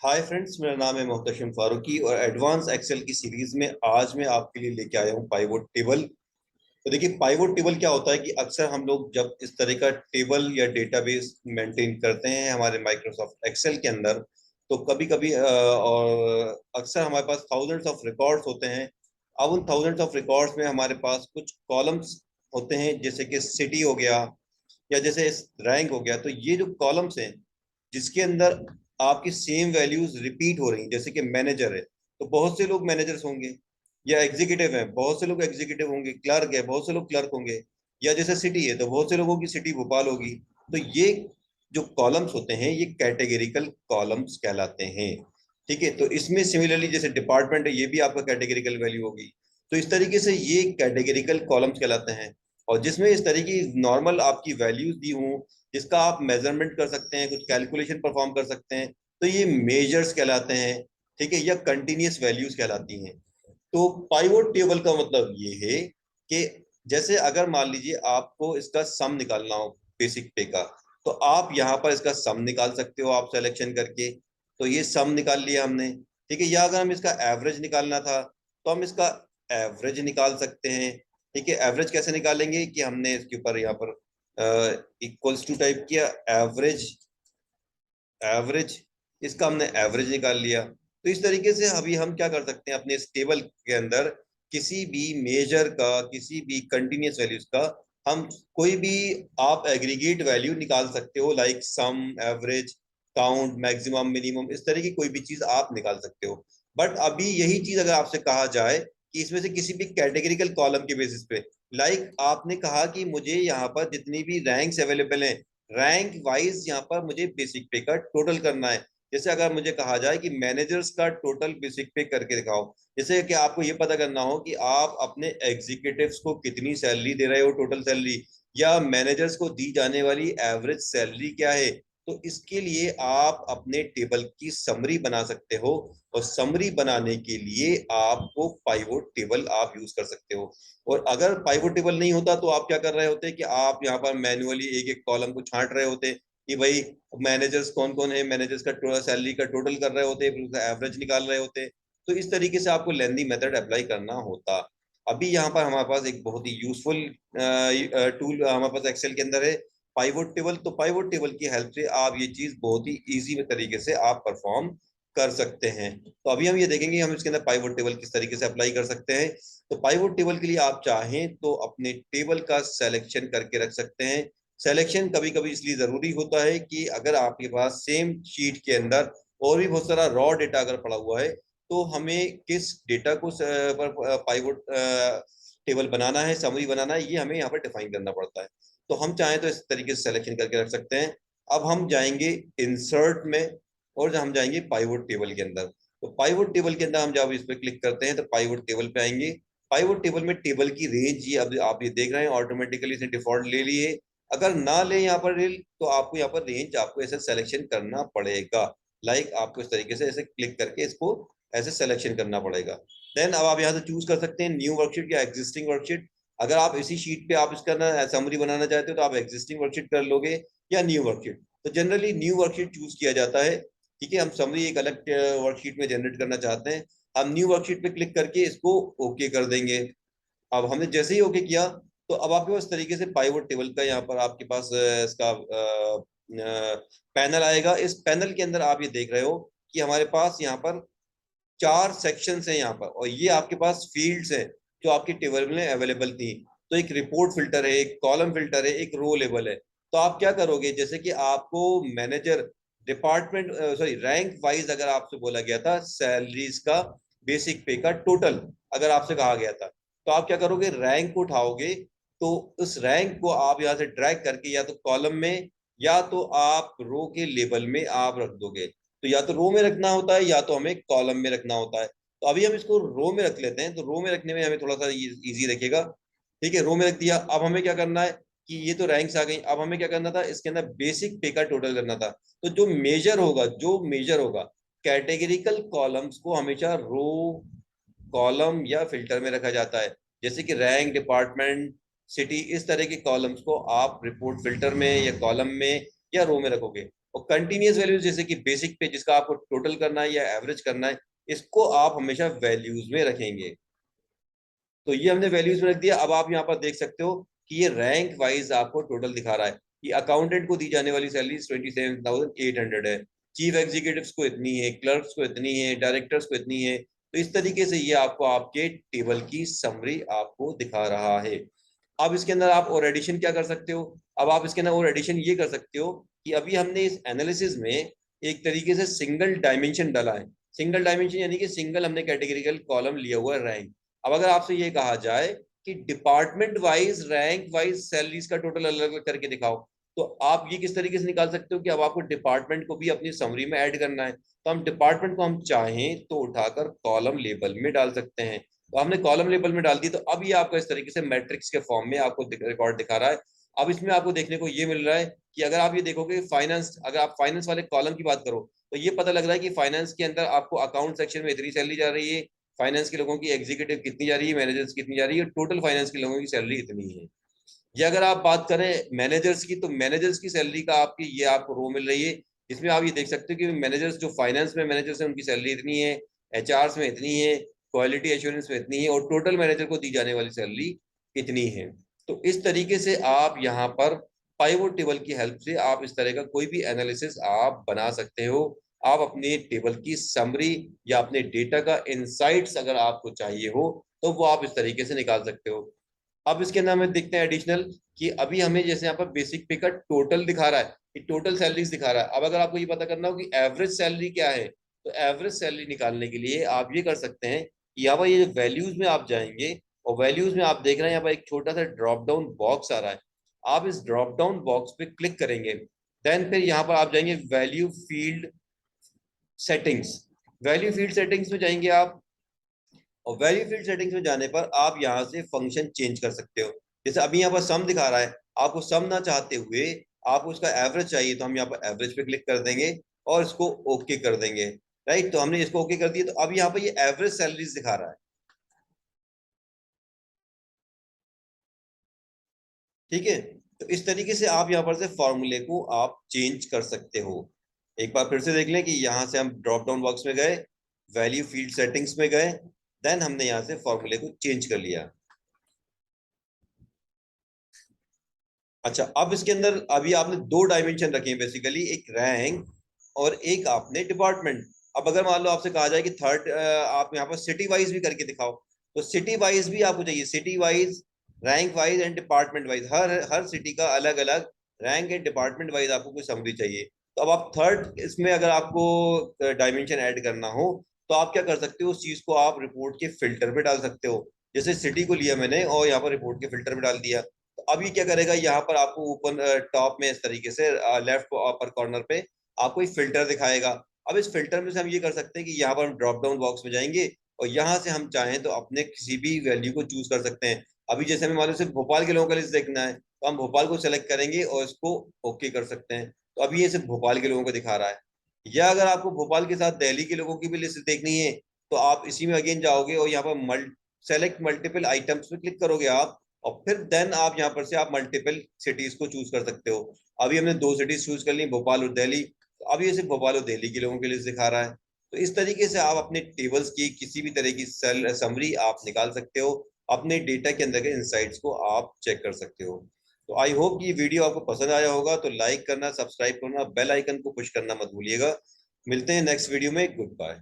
Hi friends, मेरा नाम है मोहतशिम फारूकी और एडवांस एक्सेल की सीरीज में आज मैं आपके लिए लेके आया हूँ पाइवोट टेबल। तो देखिए, पाइवोट टेबल क्या होता है कि अक्सर हम लोग जब इस तरह का टेबल या डेटाबेस मेंटेन करते हैं हमारे माइक्रोसॉफ्ट एक्सेल के अंदर, तो कभी कभी और अक्सर हमारे पास थाउजेंड्स ऑफ रिकॉर्ड्स होते हैं। अब उन थाउजेंड्स ऑफ रिकॉर्ड्स में हमारे पास कुछ कॉलम्स होते हैं, जैसे कि सिटी हो गया या जैसे रैंक हो गया। तो ये जो कॉलम्स हैं जिसके अंदर आपकी सेम वैल्यूज रिपीट हो रही हैं, जैसे कि मैनेजर है तो बहुत से लोग मैनेजर्स होंगे, या एग्जीक्यूटिव है बहुत से लोग एग्जीक्यूटिव होंगे, क्लर्क है बहुत से लोग क्लर्क होंगे, या जैसे सिटी है तो बहुत से लोगों की सिटी भोपाल होगी। तो ये जो कॉलम्स होते हैं ये कैटेगरिकल कॉलम्स कहलाते हैं। ठीक है, तो इसमें सिमिलरली जैसे डिपार्टमेंट है ये भी आपका कैटेगरिकल वैल्यू होगी। तो इस तरीके से ये कैटेगरिकल कॉलम्स कहलाते हैं। और जिसमें इस तरीके की नॉर्मल आपकी वैल्यूज दी हूँ, जिसका आप मेजरमेंट कर सकते हैं, कुछ कैलकुलेशन परफॉर्म कर सकते हैं, तो ये मेजर्स कहलाते हैं। ठीक है, या कंटिन्यूस वैल्यूज कहलाती हैं। तो पाइवोट टेबल का मतलब ये है कि जैसे अगर मान लीजिए आपको इसका सम निकालना हो बेसिक पे का, तो आप यहाँ पर इसका सम निकाल सकते हो आप सिलेक्शन करके। तो ये सम निकाल लिया हमने। ठीक है, या अगर हम इसका एवरेज निकालना था तो हम इसका एवरेज निकाल सकते हैं। ठीक है, एवरेज कैसे निकालेंगे कि हमने इसके ऊपर यहाँ पर इक्वल्स टू टाइप किया एवरेज, एवरेज, इसका हमने एवरेज निकाल लिया। तो इस तरीके से अभी हम क्या कर सकते हैं अपने इस टेबल के अंदर, किसी भी मेजर का, किसी भी कंटिन्यूस वैल्यूज का हम कोई भी आप एग्रीगेट वैल्यू निकाल सकते हो, like sum, average, count, maximum, minimum, इस तरह की कोई भी चीज आप निकाल सकते हो। बट अभी यही चीज अगर आपसे कहा जाए कि इसमें से किसी भी कैटेगरिकल कॉलम के बेसिस पे, लाइक आपने कहा कि मुझे यहाँ पर जितनी भी रैंक्स अवेलेबल हैं, रैंक वाइज यहाँ पर मुझे बेसिक पे का टोटल करना है। जैसे अगर मुझे कहा जाए कि मैनेजर्स का टोटल बेसिक पे करके दिखाओ, जैसे कि आपको ये पता करना हो कि आप अपने एग्जीक्यूटिव्स को कितनी सैलरी दे रहे हो, टोटल सैलरी, या मैनेजर्स को दी जाने वाली एवरेज सैलरी क्या है। तो इसके लिए आप अपने टेबल की समरी बना सकते हो, और समरी बनाने के लिए आपको पाइवोट टेबल आप यूज कर सकते हो। और अगर पाइवोट टेबल नहीं होता तो आप क्या कर रहे होते कि आप यहाँ पर मैन्युअली एक एक कॉलम को छांट रहे होते कि भाई मैनेजर्स कौन कौन है, मैनेजर्स का सैलरी का टोटल कर रहे होते, फिर उसका एवरेज निकाल रहे होते। तो इस तरीके से आपको लेंदी मेथड अप्लाई करना होता। अभी यहाँ पर हमारे पास एक बहुत ही यूजफुल टूल हमारे पास एक्सेल के अंदर है, पाइवोट टेबल। तो पाइवोट टेबल की हेल्प से आप ये चीज बहुत ही इजी तरीके से आप परफॉर्म कर सकते हैं। तो अभी हम ये देखेंगे हम इसके अंदर पाइवोट टेबल किस तरीके से अप्लाई कर सकते हैं। तो पाइवोट टेबल के लिए आप चाहें तो अपने टेबल का सिलेक्शन करके रख सकते हैं। सिलेक्शन कभी कभी इसलिए जरूरी होता है कि अगर आपके पास सेम शीट के अंदर और भी बहुत सारा रॉ डेटा अगर पड़ा हुआ है, तो हमें किस डेटा को पर पाइवोट टेबल बनाना है, समरी बनाना है, ये हमें यहाँ पर डिफाइन करना पड़ता है। तो हम चाहें तो इस तरीके से सिलेक्शन करके रख सकते हैं। अब हम जाएंगे इंसर्ट में, और हम जाएंगे पाइवोट टेबल के अंदर। तो पाइवोट टेबल के अंदर हम जब इस पर क्लिक करते हैं तो पाइवोट टेबल पे आएंगे। पाइवोट टेबल में टेबल की रेंज ये अब आप ये देख रहे हैं ऑटोमेटिकली इसने डिफॉल्ट ले ली है। अगर ना ले यहाँ पर रेल तो आपको यहाँ पर रेंज आपको ऐसे सिलेक्शन करना पड़ेगा। लाइक आपको इस तरीके से ऐसे क्लिक करके इसको ऐसे सिलेक्शन करना पड़ेगा। देन अब आप यहाँ से चूज कर सकते हैं न्यू वर्कशीट या एग्जिस्टिंग वर्कशीट। अगर आप इसी शीट पे आप इसका ना समरी बनाना चाहते हो तो आप एग्जिस्टिंग वर्कशीट कर लोगे या न्यू वर्कशीट। तो जनरली न्यू वर्कशीट चूज किया जाता है। ठीक है, हम समरी एक अलग वर्कशीट में जनरेट करना चाहते हैं, हम न्यू वर्कशीट पे क्लिक करके इसको ओके कर देंगे। अब हमने जैसे ही ओके किया तो अब आपके पास तरीके से पाइवोट टेबल का यहाँ पर आपके पास इसका पैनल आएगा। इस पैनल के अंदर आप ये देख रहे हो कि हमारे पास यहाँ पर चार सेक्शंस हैं यहाँ पर, और ये आपके पास फील्ड्स हैं जो आपकी टेबल में अवेलेबल थी। तो एक रिपोर्ट फिल्टर है, एक कॉलम फिल्टर है, एक रो लेबल है। तो आप क्या करोगे, जैसे कि आपको manager department sorry rank wise अगर आपसे बोला गया था सैलरीज का बेसिक पे का टोटल अगर आपसे कहा गया था, तो आप क्या करोगे, रैंक को उठाओगे। तो उस रैंक को आप यहाँ से ड्रैग करके या तो कॉलम में या तो आप रो के लेबल में आप रख दोगे। तो या तो रो में रखना होता है या तो हमें कॉलम में रखना होता है। तो अभी हम इसको रो में रख लेते हैं, तो रो में रखने में हमें थोड़ा सा इजी रखेगा। ठीक है, रो में रख दिया। अब हमें क्या करना है कि ये तो रैंक्स आ गई, अब हमें क्या करना था, इसके अंदर बेसिक पे का टोटल करना था। तो जो मेजर होगा कैटेगरिकल कॉलम्स को हमेशा रो, कॉलम या फिल्टर में रखा जाता है। जैसे कि रैंक, डिपार्टमेंट, सिटी, इस तरह के कॉलम्स को आप रिपोर्ट फिल्टर में या कॉलम में या रो में रखोगे। और कंटिन्यूस वैल्यूज जैसे कि बेसिक पे जिसका आपको टोटल करना है या एवरेज करना है, इसको आप हमेशा वैल्यूज में रखेंगे। तो ये हमने वैल्यूज में रख दिया। अब आप यहाँ पर देख सकते हो कि ये रैंक वाइज आपको टोटल दिखा रहा है कि अकाउंटेंट को दी जाने वाली सैलरी 27,800 है, चीफ एग्जीक्यूटिव्स को इतनी है, क्लर्क्स को इतनी है, डायरेक्टर्स को इतनी है। तो इस तरीके से ये आपको आपके टेबल की समरी आपको दिखा रहा है। अब इसके अंदर आप और एडिशन क्या कर सकते हो? अब आप इसके अंदर और एडिशन ये कर सकते हो कि अभी हमने इस एनालिसिस में एक तरीके से सिंगल डायमेंशन डाला है। सिंगल डायमेंशन यानी कि सिंगल हमने कैटेगरिकल कॉलम लिया हुआ है रैंक। अब अगर आपसे ये कहा जाए कि department wise rank wise salaries का टोटल अलग अलग करके दिखाओ, तो आप ये किस तरीके से निकाल सकते हो कि अब आपको डिपार्टमेंट को भी अपनी समरी में ऐड करना है। तो हम डिपार्टमेंट को हम चाहें तो उठाकर कॉलम लेबल में डाल सकते हैं। तो हमने कॉलम लेबल में डाल दी, तो अब ये आपको इस तरीके से मैट्रिक्स के फॉर्म में आपको रिकॉर्ड दिखा रहा है। अब इसमें आपको देखने को ये मिल रहा है कि अगर आप ये देखोगे फाइनेंस, अगर आप फाइनेंस वाले कॉलम की बात करो तो ये पता लग रहा है कि फाइनेंस के अंदर आपको अकाउंट सेक्शन में इतनी सैलरी जा रही है, फाइनेंस के लोगों की एग्जीक्यूटिव कितनी जा रही है, मैनेजर्स कितनी जा रही है, टोटल फाइनेंस के लोगों की सैलरी इतनी है। या अगर आप बात करें मैनेजर्स की, तो मैनेजर्स की सैलरी का आपकी ये आपको रो मिल रही है, जिसमें आप ये देख सकते हो कि मैनेजर्स जो फाइनेंस में मैनेजर्स हैं उनकी सैलरी इतनी है, एचआर में इतनी है, क्वालिटी एश्योरेंस में इतनी है, और टोटल मैनेजर को दी जाने वाली सैलरी इतनी है। तो इस तरीके से आप यहाँ पर पाइवोट टेबल की हेल्प से आप इस तरह का कोई भी एनालिसिस आप बना सकते हो। आप अपने टेबल की समरी या अपने डेटा का इंसाइट्स अगर आपको चाहिए हो तो वो आप इस तरीके से निकाल सकते हो। अब इसके अंदर हमें देखते हैं एडिशनल कि अभी हमें जैसे यहाँ पर बेसिक पे का टोटल दिखा रहा है कि टोटल सैलरीज दिखा रहा है। अब अगर आपको ये पता करना हो कि एवरेज सैलरी क्या है, तो एवरेज सैलरी निकालने के लिए आप ये कर सकते हैं कि यहाँ पर ये वैल्यूज में आप जाएंगे और वैल्यूज में आप देख रहे हैं यहाँ पर एक छोटा सा ड्रॉप डाउन बॉक्स आ रहा है। आप इस ड्रॉप डाउन बॉक्स पे क्लिक करेंगे, देन फिर यहाँ पर आप जाएंगे value field settings. Value field settings में जाएंगे आप, और वैल्यू फील्ड सेटिंग्स में जाने पर आप यहाँ से फंक्शन चेंज कर सकते हो। जैसे अभी यहाँ पर सम दिखा रहा है, आपको सम ना चाहते हुए आपको उसका एवरेज चाहिए, तो हम यहाँ पर एवरेज पे क्लिक कर देंगे और इसको ओके कर देंगे। राइट, तो हमने इसको ओके कर दिया, तो अब यहाँ पर ये एवरेज सैलरीज दिखा रहा है। ठीक है, तो इस तरीके से आप यहाँ पर से फॉर्मूले को आप चेंज कर सकते हो। एक बार फिर से देख लें कि यहाँ से हम ड्रॉप डाउन बॉक्स में गए, वैल्यू फील्ड सेटिंग्स में गए, देन हमने यहाँ से फॉर्मूले को चेंज कर लिया। अच्छा, अब इसके अंदर अभी आपने दो डायमेंशन रखे हैं बेसिकली, एक रैंक और एक आपने डिपार्टमेंट। अब अगर मान लो आपसे कहा जाए कि थर्ड आप यहाँ पर सिटी वाइज भी करके दिखाओ, तो सिटी वाइज भी आपको चाहिए, city wise, rank wise and department wise, her her city का अलग अलग रैंक एंड डिपार्टमेंट वाइज आपको कोई समरी चाहिए। तो अब आप थर्ड इसमें अगर आपको डायमेंशन ऐड करना हो, तो आप क्या कर सकते हो, उस चीज को आप रिपोर्ट के फिल्टर पे डाल सकते हो। जैसे सिटी को लिया मैंने और यहाँ पर रिपोर्ट के फिल्टर पे डाल दिया, तो अब ये क्या करेगा, यहाँ पर आपको ऊपर टॉप में इस तरीके से लेफ्ट अपर कॉर्नर पे आपको एक फिल्टर दिखाएगा। अब इस फिल्टर में से हम ये कर सकते हैं कि यहाँ पर हम ड्रॉप डाउन बॉक्स में जाएंगे और यहाँ से हम चाहें तो अपने किसी भी वैल्यू को चूज कर सकते हैं। अभी जैसे हमें मान लो सिर्फ भोपाल के लोगों का लिस्ट देखना है, तो हम भोपाल को सेलेक्ट करेंगे और इसको ओके कर सकते हैं। तो अभी ये सिर्फ भोपाल के लोगों को दिखा रहा है। या अगर आपको भोपाल के साथ दिल्ली के लोगों की भी लिस्ट देखनी है, तो आप इसी में अगेन जाओगे और यहाँ पर सेलेक्ट मल्टीपल आइटम्स पे क्लिक करोगे आप, और फिर देन आप यहाँ पर से आप मल्टीपल सिटीज को चूज कर सकते हो। अभी हमने दो सिटीज चूज कर ली, भोपाल और दिल्ली, तो अभी ये सिर्फ भोपाल और दिल्ली के लोगों के लिए दिखा रहा है। तो इस तरीके से आप अपने टेबल्स की किसी भी तरह की सेल समरी आप निकाल सकते हो, अपने डेटा के अंदर के इंसाइट्स को आप चेक कर सकते हो। तो आई होप कि वीडियो आपको पसंद आया होगा, तो लाइक करना, सब्सक्राइब करना, बेल आइकन को पुश करना मत भूलिएगा। मिलते हैं नेक्स्ट वीडियो में, गुड बाय।